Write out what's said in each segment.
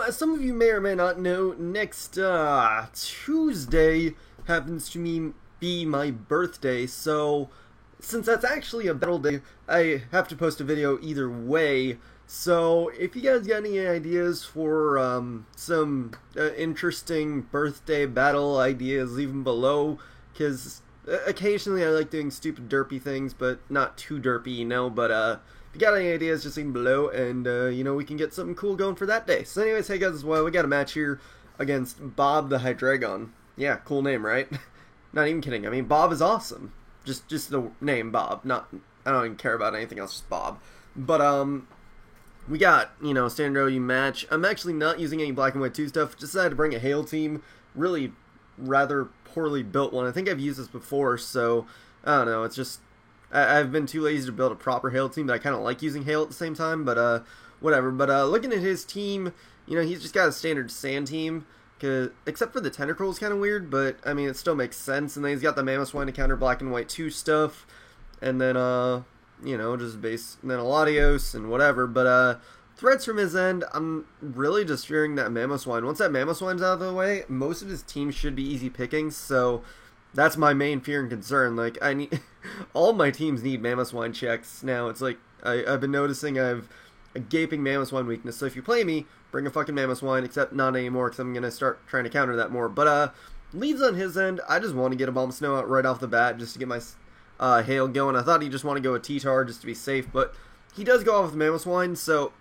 as some of you may or may not know, next Tuesday happens to be my birthday, so since that's actually a battle day, I have to post a video either way. So if you guys got any ideas for some interesting birthday battle ideas, leave them below, because occasionally I like doing stupid derpy things, but not too derpy, you know, but if you got any ideas, just leave them below, and you know, we can get something cool going for that day. So anyways, hey guys, as well, we got a match here against Bob the Hydreigon. Yeah, cool name, right? Not even kidding. I mean, Bob is awesome. Just the name Bob. I don't even care about anything else, just Bob. But we got, you know, standard OU match. I'm actually not using any black and white 2 stuff. Just decided to bring a Hail team. Really rather poorly built one. I think I've used this before, so I don't know. It's just I've been too lazy to build a proper Hail team, but I kind of like using Hail at the same time. But whatever. But looking at his team, you know, he's just got a standard sand team. Except for the Tentacruel is kind of weird, but I mean, it still makes sense. And then he's got the Mamoswine to counter black and white 2 stuff. And then, you know, just base, and then a Latios and whatever. But threats from his end, I'm really just fearing that Mamoswine. Once that Mamoswine's out of the way, most of his team should be easy pickings. So that's my main fear and concern. Like, I need all my teams need Mamoswine checks now. It's like I've been noticing I've a gaping Mamoswine weakness. So if you play me, bring a fucking Mamoswine, except not anymore, because I'm going to start trying to counter that more. But leads on his end, I just want to get a Abomasnow out right off the bat just to get my Hail going. I thought he'd just want to go with T-Tar just to be safe, but he does go off with Mamoswine, so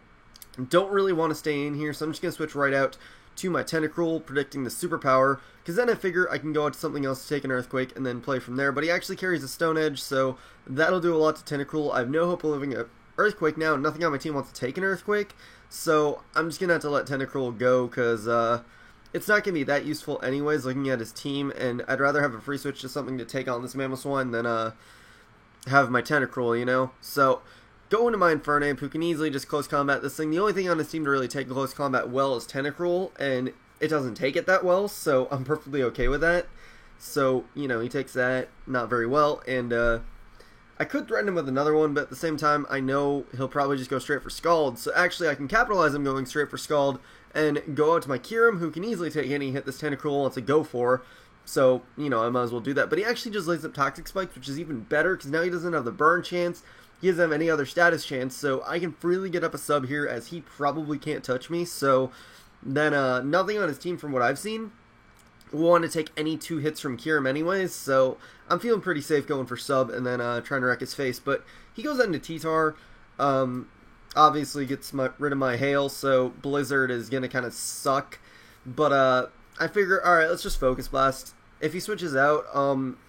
don't really want to stay in here. So I'm just going to switch right out to my Tentacruel, predicting the superpower, because then I figure I can go out to something else to take an Earthquake and then play from there. But he actually carries a Stone Edge, so that'll do a lot to Tentacruel. I have no hope of living a Earthquake now. Nothing on my team wants to take an Earthquake, so I'm just going to have to let Tentacruel go, because it's not going to be that useful anyways, looking at his team, and I'd rather have a free switch to something to take on this Mamoswine than have my Tentacruel, you know? So, go into my Infernape, who can easily just close combat this thing. The only thing on his team to really take close combat well is Tentacruel, and it doesn't take it that well, so I'm perfectly okay with that. So, you know, he takes that not very well, and I could threaten him with another one, but at the same time, I know he'll probably just go straight for Scald. So actually, I can capitalize him going straight for Scald and go out to my Kyurem, who can easily take any hit this Tentacruel wants to go for. So, you know, I might as well do that. But he actually just lays up Toxic Spikes, which is even better, because now he doesn't have the burn chance. He doesn't have any other status chance, so I can freely get up a sub here, as he probably can't touch me. So then nothing on his team from what I've seen will want to take any 2 hits from Kyurem anyways, so I'm feeling pretty safe going for sub and then trying to wreck his face. But he goes into T-Tar, obviously gets rid of my Hail, so Blizzard is going to kind of suck. But I figure, alright, let's just Focus Blast. If he switches out,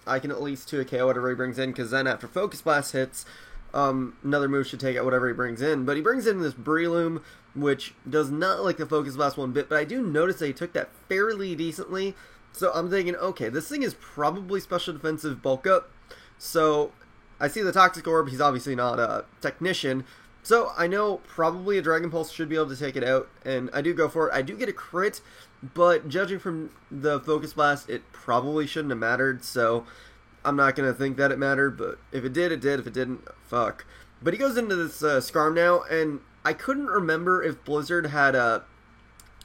I can at least 2 a KO whatever he brings in, because then after Focus Blast hits, another move should take out whatever he brings in. But he brings in this Breloom, which does not like the Focus Blast one bit, but I do notice that he took that fairly decently. So I'm thinking, okay, this thing is probably special defensive bulk up. So I see the Toxic Orb. He's obviously not a Technician. So I know probably a Dragon Pulse should be able to take it out. And I do go for it. I do get a crit, but judging from the Focus Blast, it probably shouldn't have mattered. So I'm not going to think that it mattered. But if it did, it did. If it didn't, fuck. But he goes into this Skarm now. And I couldn't remember if Blizzard had a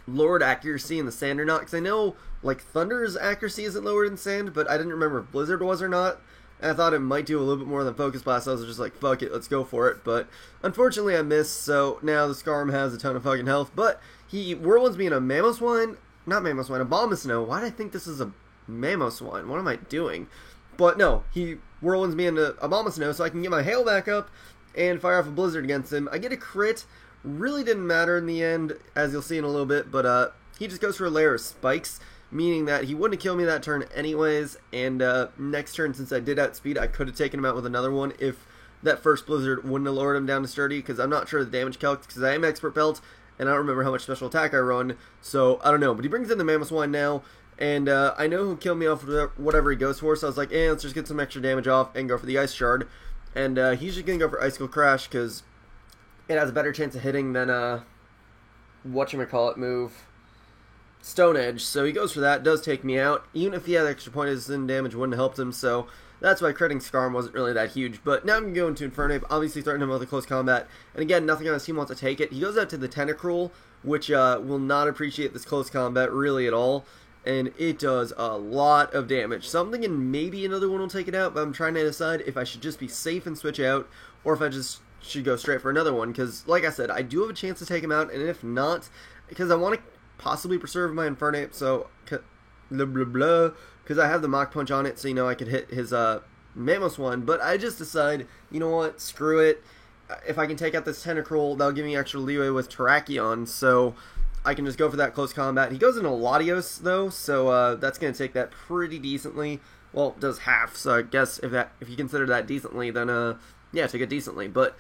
lowered accuracy in the sand or not, because I know like Thunder's accuracy isn't lower than sand, but I didn't remember if Blizzard was or not, and I thought it might do a little bit more than Focus Blast, so I was just like, fuck it, let's go for it. But unfortunately I missed, so now the Skarm has a ton of fucking health. But he Whirlwinds me in a Mamoswine, not Mamoswine, a Abomasnow. Why did I think this is a Mamoswine? What am I doing? But no, he Whirlwinds me into a Abomasnow, so I can get my Hail back up and fire off a Blizzard against him. I get a crit. Really didn't matter in the end, as you'll see in a little bit, but he just goes for a layer of spikes, meaning that he wouldn't have killed me that turn anyways, and next turn, since I did outspeed, I could have taken him out with another one if that first Blizzard wouldn't have lowered him down to Sturdy, because I'm not sure of the damage calc, because I am Expert Belt, and I don't remember how much special attack I run, so I don't know. But he brings in the Mamoswine now, and I know he'll kill me off with whatever he goes for, so I was like, let's just get some extra damage off and go for the Ice Shard, and he's just going to go for Icicle Crash, because it has a better chance of hitting than whatchamacallit move. Stone Edge, so he goes for that, does take me out. Even if he had extra poison damage, wouldn't have helped him, so that's why critting Scarm wasn't really that huge. But now I'm going to go into Infernape, obviously threaten him with a close combat. And again, nothing on his team wants to take it. He goes out to the Tentacruel, which will not appreciate this close combat really at all. And it does a lot of damage. So I'm thinking maybe another one will take it out, but I'm trying to decide if I should just be safe and switch out, or if I just should go straight for another one. Because, like I said, I do have a chance to take him out, and if not, because I want to possibly preserve my Infernape, so blah blah blah, because I have the Mach Punch on it, so I could hit his Mamoswine, but I just decide, you know what, screw it. If I can take out this Tentacruel, that'll give me extra leeway with Terrakion, so I can just go for that close combat. He goes into Latios though, so that's going to take that pretty decently. Well, it does half, so I guess if you consider that decently, then yeah, take it decently. But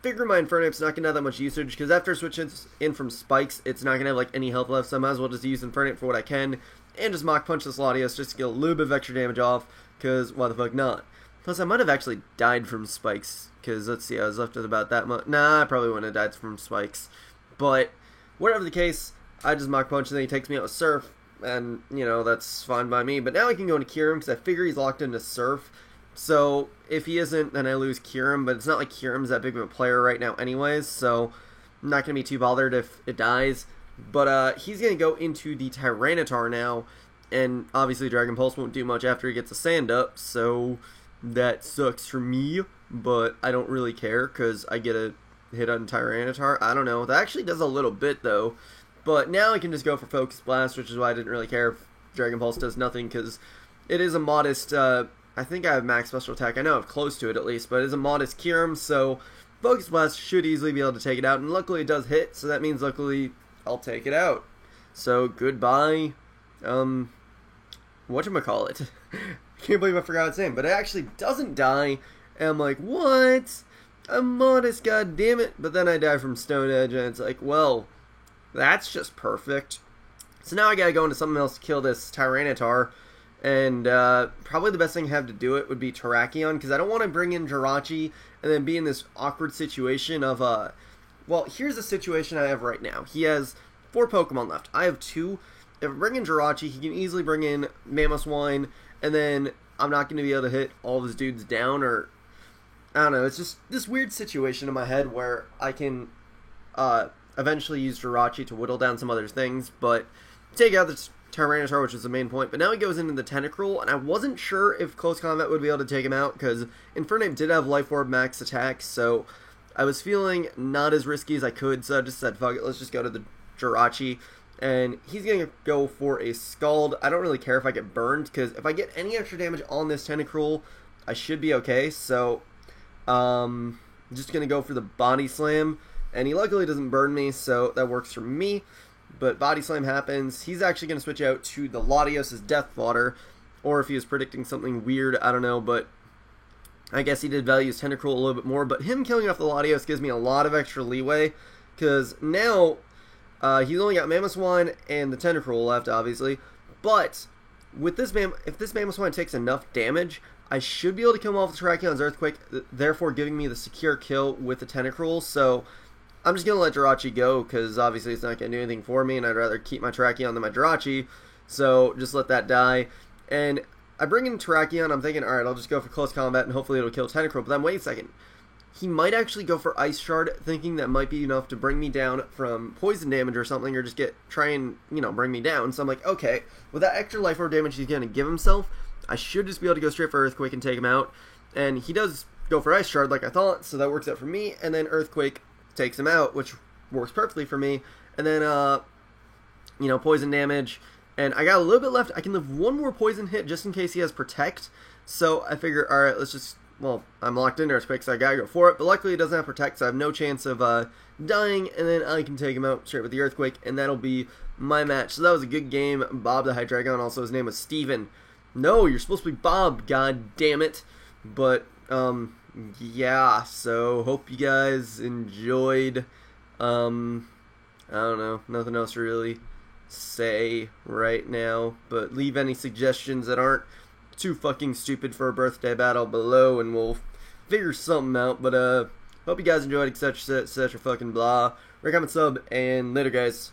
figure my Infernape's not going to have that much usage, because after switching in from Spikes, it's not going to have like any health left, so I might as well just use Infernape for what I can, and just Mach Punch this Latios just to get a little bit of extra damage off, because why the fuck not? Plus, I might have actually died from Spikes, because let's see, I was left with about that much. Nah, I probably wouldn't have died from Spikes. But whatever the case, I just Mach Punch, and then he takes me out with Surf, and, that's fine by me. But now I can go into Kyurem, because I figure he's locked into Surf. So if he isn't, then I lose Kyurem, but it's not like Kyurem's that big of a player right now anyways, so I'm not going to be too bothered if it dies. But he's going to go into the Tyranitar now, and obviously Dragon Pulse won't do much after he gets a Sand Up, so that sucks for me, but I don't really care, because I get a hit on Tyranitar. I don't know, that actually does a little bit though, but now I can just go for Focus Blast, which is why I didn't really care if Dragon Pulse does nothing, because it is a modest, I think I have max special attack. I know I'm close to it at least, but it's a modest Kyurem, so Focus Blast should easily be able to take it out, and luckily it does hit, so that means luckily I'll take it out. So goodbye, whatchamacallit. I can't believe I forgot its name, but it actually doesn't die, and I'm like, what? I'm modest, goddammit. But then I die from Stone Edge, and it's like, well, that's just perfect. So now I gotta go into something else to kill this Tyranitar. And probably the best thing I have to do it would be Terrakion, because I don't want to bring in Jirachi and then be in this awkward situation of, well, here's the situation I have right now. He has 4 Pokemon left. I have 2. If I bring in Jirachi, he can easily bring in Mamoswine, and then I'm not going to be able to hit all of his dudes down, or, I don't know, it's just this weird situation in my head where I can eventually use Jirachi to whittle down some other things, but take out the Tyranitar, which is the main point, but now he goes into the Tentacruel, and I wasn't sure if Close Combat would be able to take him out, because Infernape did have Life Orb max attack, so I was feeling not as risky as I could, so I just said, fuck it, let's just go to the Jirachi, and he's going to go for a Scald. I don't really care if I get burned, because if I get any extra damage on this Tentacruel, I should be okay, so I'm just going to go for the Body Slam, and he luckily doesn't burn me, so that works for me. But Body Slam happens. He's actually going to switch out to the Latios' Death Fodder, or if he was predicting something weird, I don't know, but I guess he did value his Tentacruel a little bit more. But him killing off the Latios gives me a lot of extra leeway, because now he's only got Mamoswine and the Tentacruel left, obviously. But with this if this Mamoswine takes enough damage, I should be able to kill him off with Terrakion's Earthquake, therefore giving me the secure kill with the Tentacruel. So I'm just going to let Jirachi go, because obviously it's not going to do anything for me, and I'd rather keep my Terrakion than my Jirachi, so just let that die. And I bring in Terrakion, I'm thinking, alright, I'll just go for Close Combat, and hopefully it'll kill Tentacruel, but then wait a second. He might actually go for Ice Shard, thinking that might be enough to bring me down from poison damage or something, or just try and, bring me down. So I'm like, okay, with that extra Life Orb damage he's going to give himself, I should just be able to go straight for Earthquake and take him out. And he does go for Ice Shard like I thought, so that works out for me, and then Earthquake takes him out, which works perfectly for me. And then, poison damage. And I got a little bit left. I can live one more poison hit just in case he has Protect. So I figure, alright, let's just, well, I'm locked in Earthquake, so I gotta go for it. But luckily it doesn't have Protect, so I have no chance of dying. And then I can take him out straight with the Earthquake, and that'll be my match. So that was a good game. Bob the Hydreigon, also his name was Steven. No, you're supposed to be Bob, god damn it. But, yeah, so hope you guys enjoyed. I don't know, nothing else to really say right now, but leave any suggestions that aren't too fucking stupid for a birthday battle below, and we'll figure something out. But hope you guys enjoyed, etc, etc, fucking blah. Rate, comment, sub, and later, guys.